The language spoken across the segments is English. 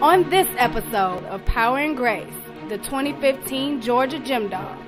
On this episode of Power and Grace, the 2015 Georgia Gymdogs.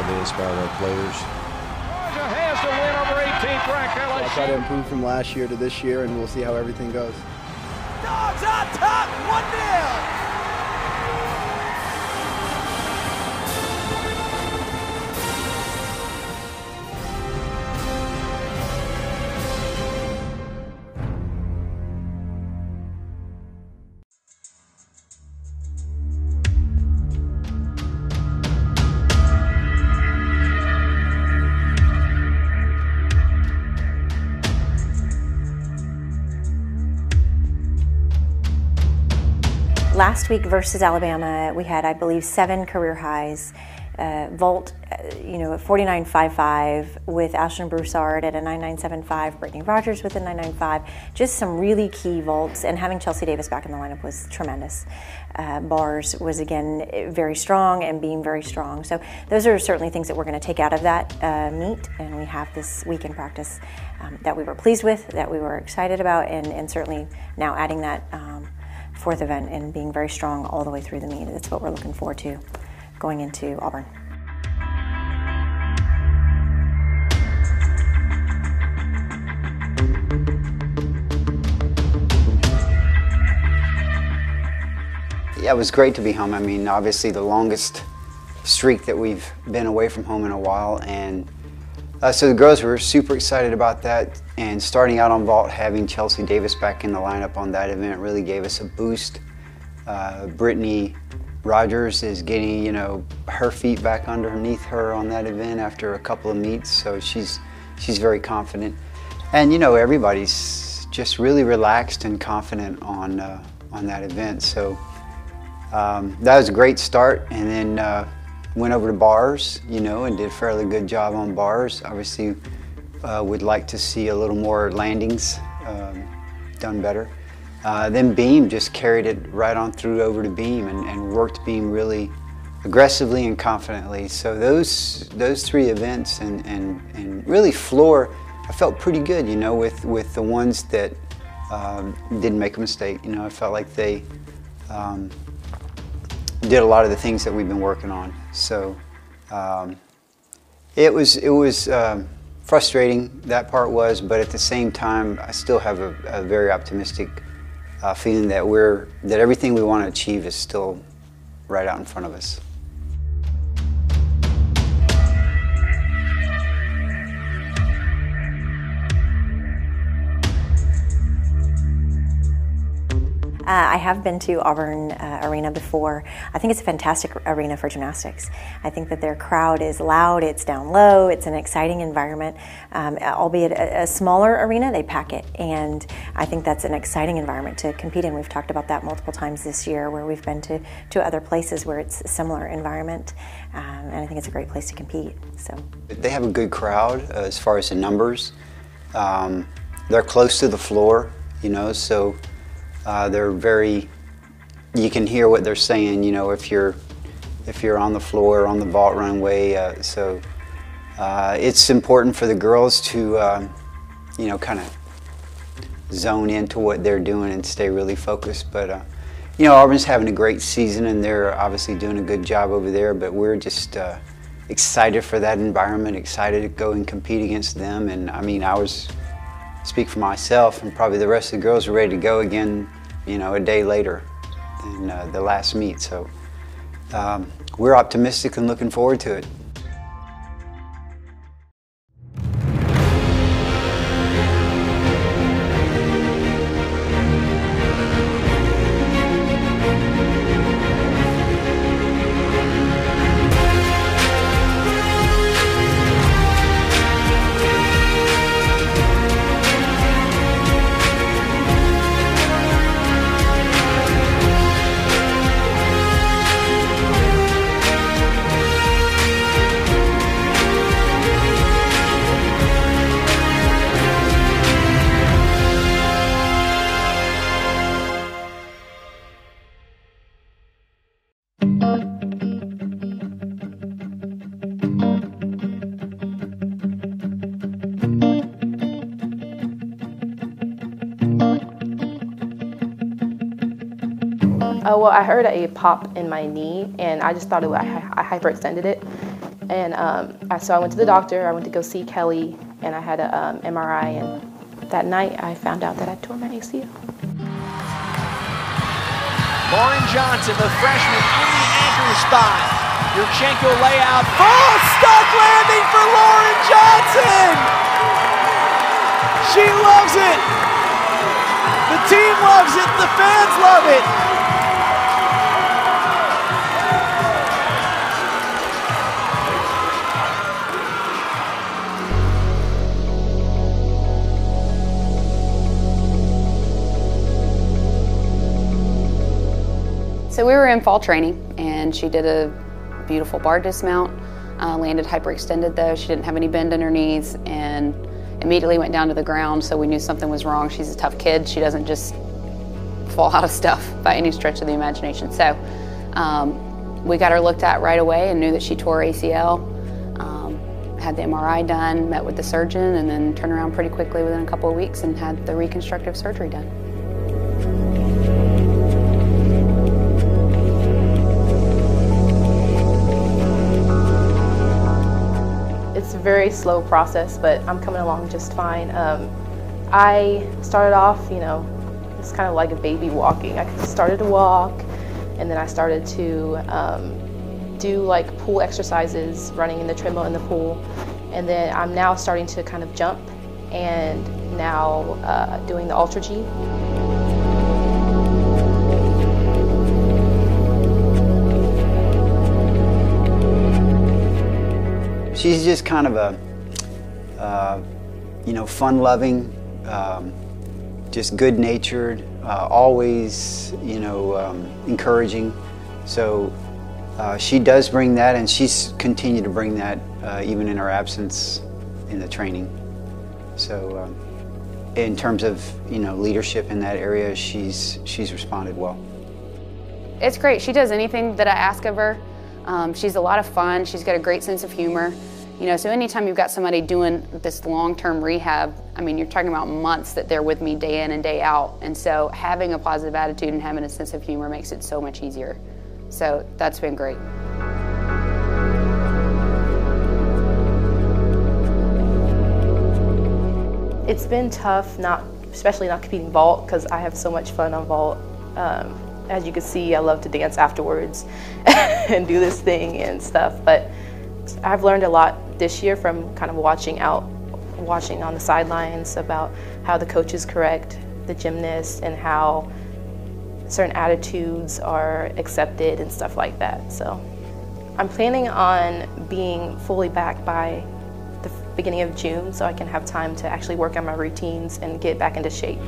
They inspire our players. Georgia has to win over 18th ranked LSU. I'll try to improve from last year to this year, and we'll see how everything goes. Dogs on top, 1-0. Last week versus Alabama, we had, I believe, 7 career highs. Vault, at 49.55 with Ashlyn Broussard at a 99.75, Brittany Rogers with a 9.95. Just some really key vaults, and having Chelsea Davis back in the lineup was tremendous. Bars was, again, very strong, and beam very strong. So those are certainly things that we're going to take out of that meet, and we have this week in practice that we were pleased with, that we were excited about, and certainly now adding that fourth event and being very strong all the way through the meet. That's what we're looking forward to going into Auburn. Yeah, it was great to be home. I mean, obviously the longest streak that we've been away from home in a while, and so the girls were super excited about that, and starting out on vault, having Chelsea Davis back in the lineup on that event really gave us a boost. Brittany Rogers is getting, her feet back underneath her on that event after a couple of meets, so she's very confident. And everybody's just really relaxed and confident on that event. So that was a great start, and then went over to bars, and did a fairly good job on bars. Obviously, would like to see a little more landings done better. Then beam, just carried it right on through over to beam and worked beam really aggressively and confidently. So those 3 events and really floor, I felt pretty good, with the ones that didn't make a mistake. I felt like they did a lot of the things that we've been working on. So it was frustrating, that part was, but at the same time, I still have a very optimistic feeling that everything we want to achieve is still right out in front of us. I have been to Auburn Arena before. I think it's a fantastic arena for gymnastics. I think that their crowd is loud, it's down low, it's an exciting environment. Albeit a smaller arena, they pack it, and I think that's an exciting environment to compete in. We've talked about that multiple times this year, where we've been to other places where it's a similar environment, and I think it's a great place to compete. So they have a good crowd as far as the numbers. They're close to the floor, so they're very, you can hear what they're saying, if if you're on the floor or on the vault runway. So it's important for the girls to, you know, kind of zone into what they're doing and stay really focused. But you know, Auburn's having a great season, and they're obviously doing a good job over there. But we're just excited for that environment, excited to go and compete against them. And I mean, speak for myself, and probably the rest of the girls are ready to go again, you know, a day later than the last meet. So we're optimistic and looking forward to it. Well, I heard a pop in my knee, and I just thought I hyperextended it. And so I went to the doctor. I went to go see Kelly, and I had an MRI. And that night, I found out that I tore my ACL. Lauren Johnson, the freshman, in the anchor spot. Yurchenko layout. Oh, stuck landing for Lauren Johnson! She loves it! The team loves it, the fans love it! So we were in fall training, and she did a beautiful bar dismount, landed hyperextended though. She didn't have any bend in her knees, and immediately went down to the ground, so we knew something was wrong. She's a tough kid. She doesn't just fall out of stuff by any stretch of the imagination. So we got her looked at right away and knew that she tore ACL, had the MRI done, met with the surgeon, and then turned around pretty quickly within a couple of weeks and had the reconstructive surgery done. It's a very slow process, but I'm coming along just fine. I started off, you know, it's kind of like a baby walking. I started to walk, and then I started to do like pool exercises, running in the treadmill in the pool, and then I'm now starting to kind of jump, and now doing the Ultra G. She's just kind of a, you know, fun-loving, just good-natured, always, you know, encouraging. So she does bring that, and she's continued to bring that even in her absence in the training. So in terms of, you know, leadership in that area, she's responded well. It's great. She does anything that I ask of her. She's a lot of fun. She's got a great sense of humor. You know, so anytime you've got somebody doing this long-term rehab, I mean, you're talking about months that they're with me day in and day out. And so having a positive attitude and having a sense of humor makes it so much easier. So that's been great. It's been tough, especially not competing vault, because I have so much fun on vault. As you can see, I love to dance afterwards and do this thing and stuff. But I've learned a lot this year from kind of watching on the sidelines about how the coaches correct the gymnasts and how certain attitudes are accepted and stuff like that. So I'm planning on being fully back by the beginning of June, so I can have time to actually work on my routines and get back into shape.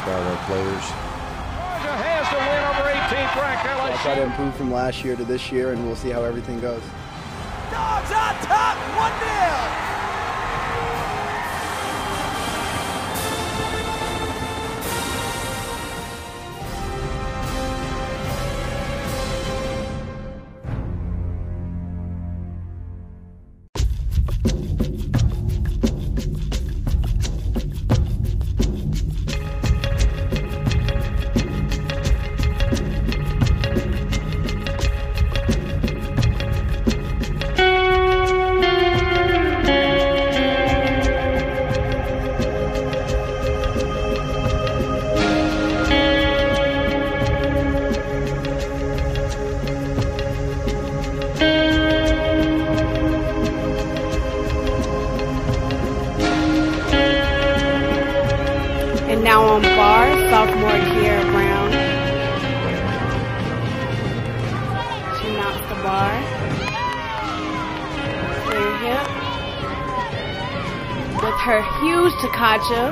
By our players. Georgia has the win over 18th ranked I'll try to LSU. improve from last year to this year, and we'll see how everything goes. Dogs on top, 1-0. And now on bar, sophomore Kiera Brown. She knocks the bar. Clear hip. With her huge Takacha.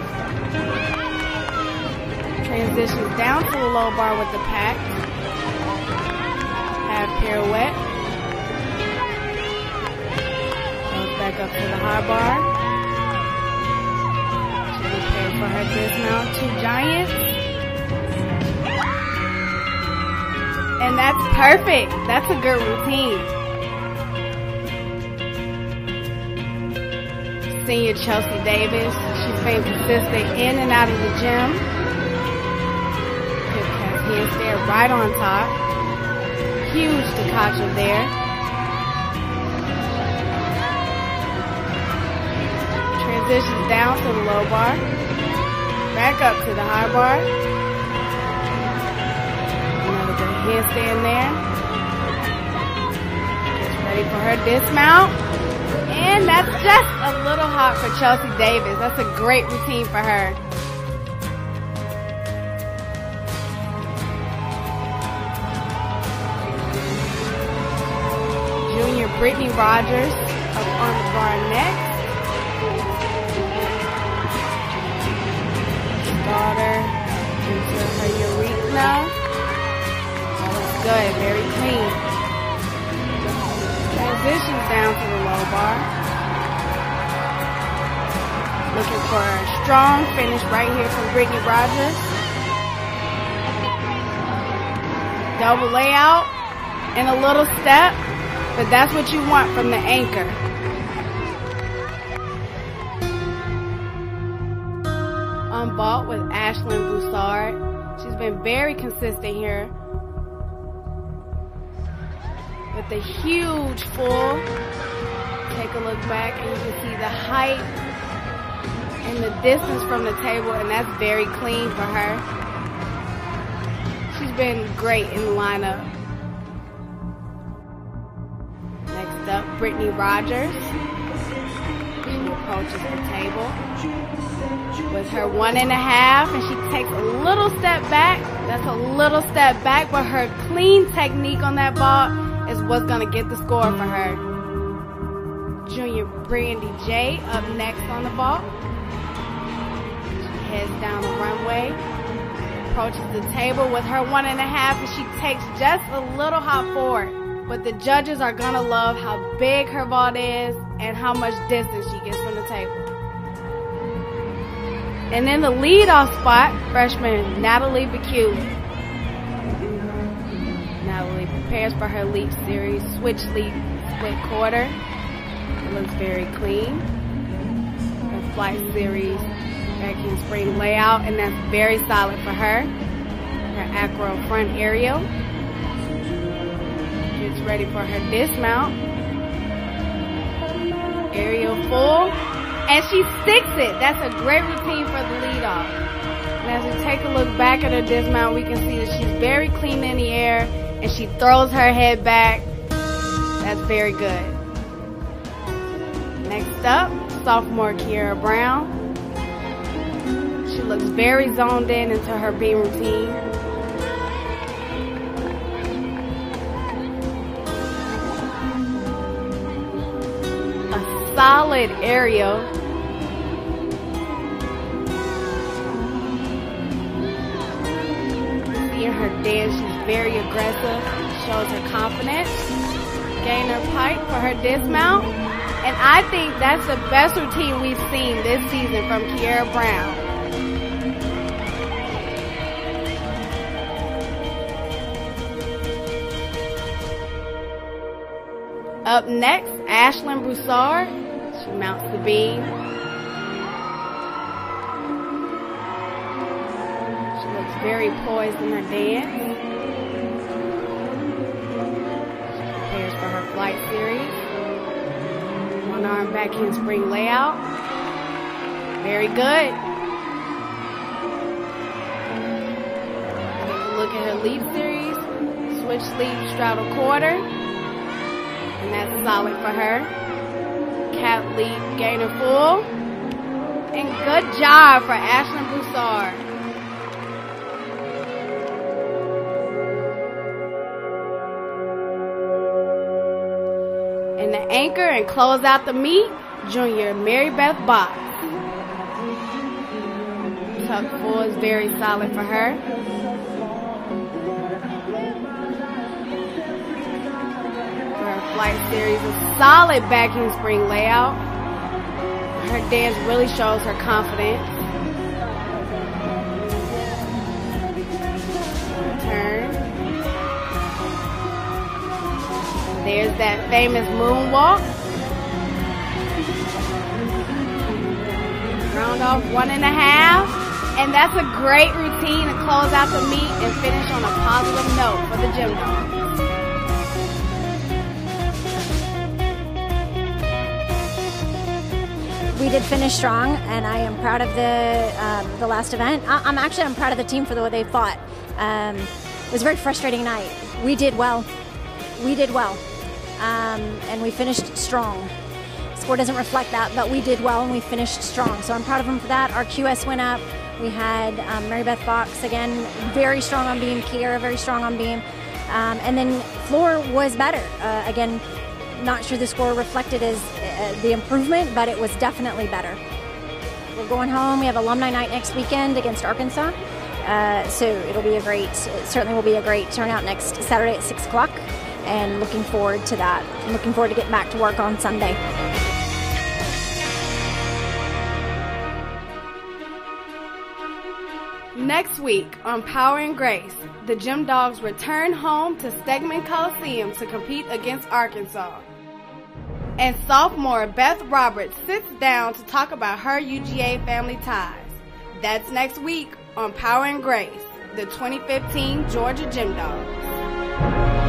Transitions down to the low bar with the pack. Half pirouette. Goes back up to the high bar. For her dismount, 2 giants. And that's perfect. That's a good routine. Senior Chelsea Davis. She's been consistent in and out of the gym. Hip cast handstand right on top. Huge Takacha there. Transitions down to the low bar. Back up to the high bar. Another good handstand there. Gets ready for her dismount. And that's just a little hot for Chelsea Davis. That's a great routine for her. Junior Brittany Rogers up on the bar next. Daughter into her urethra. That looks good, very clean. Transitions down to the low bar. Looking for a strong finish right here from Brittany Rogers. Double layout and a little step, but that's what you want from the anchor. On vault with Ashlyn Broussard. She's been very consistent here. With the huge full. Take a look back and you can see the height and the distance from the table, and that's very clean for her. She's been great in the lineup. Next up, Brittany Rogers. She approaches the table with her 1.5, and she takes a little step back. That's a little step back, but her clean technique on that ball is what's going to get the score for her. Junior Brandy J up next on the ball. She heads down the runway, approaches the table with her 1.5, and she takes just a little hop forward. But the judges are going to love how big her vault is and how much distance she gets from the table. And then the lead-off spot, freshman Natalie Becue. Natalie prepares for her leap series, switch leap, split quarter. It looks very clean. Her flight series, back handspring layout, and that's very solid for her. Her acro front aerial. Gets ready for her dismount. Aerial full. And she sticks it. That's a great routine for the lead-off. And as we take a look back at her dismount, we can see that she's very clean in the air, and she throws her head back. That's very good. Next up, sophomore Kiera Brown. She looks very zoned in into her beam routine. A solid aerial. Seeing her dance, she's very aggressive, shows her confidence. Gainer pike for her dismount. And I think that's the best routine we've seen this season from Kiera Brown. Up next, Ashlyn Broussard. She mounts the beam. She looks very poised in her dance. She prepares for her flight series. One arm back handspring layout. Very good. Take a look at her leap series. Switch leap, straddle quarter. And that's solid for her. Cap leap, gainer full. And good job for Ashlyn Broussard. And the anchor and close out the meet, junior Mary Beth Box. Tuck full is very solid for her. Flight series, a solid back handspring layout. Her dance really shows her confidence. Turn. There's that famous moonwalk. Round off 1.5. And that's a great routine to close out the meet and finish on a positive note for the Gymdogs. We did finish strong, and I am proud of the last event. I'm proud of the team for the way they fought. It was a very frustrating night. We did well. And we finished strong. Score doesn't reflect that, but we did well and we finished strong. So I'm proud of them for that. Our QS went up. We had Mary Beth Fox, again, very strong on beam. Kiera, very strong on beam. And then floor was better. Again, not sure the score reflected as the improvement, but it was definitely better. We're going home. We have alumni night next weekend against Arkansas. So it'll be certainly will be a great turnout next Saturday at 6 o'clock. And looking forward to that. I'm looking forward to getting back to work on Sunday. Next week on Power and Grace, the Gymdogs return home to Stegman Coliseum to compete against Arkansas. And sophomore Beth Roberts sits down to talk about her UGA family ties. That's next week on Power and Grace, the 2015 Georgia Gymdogs.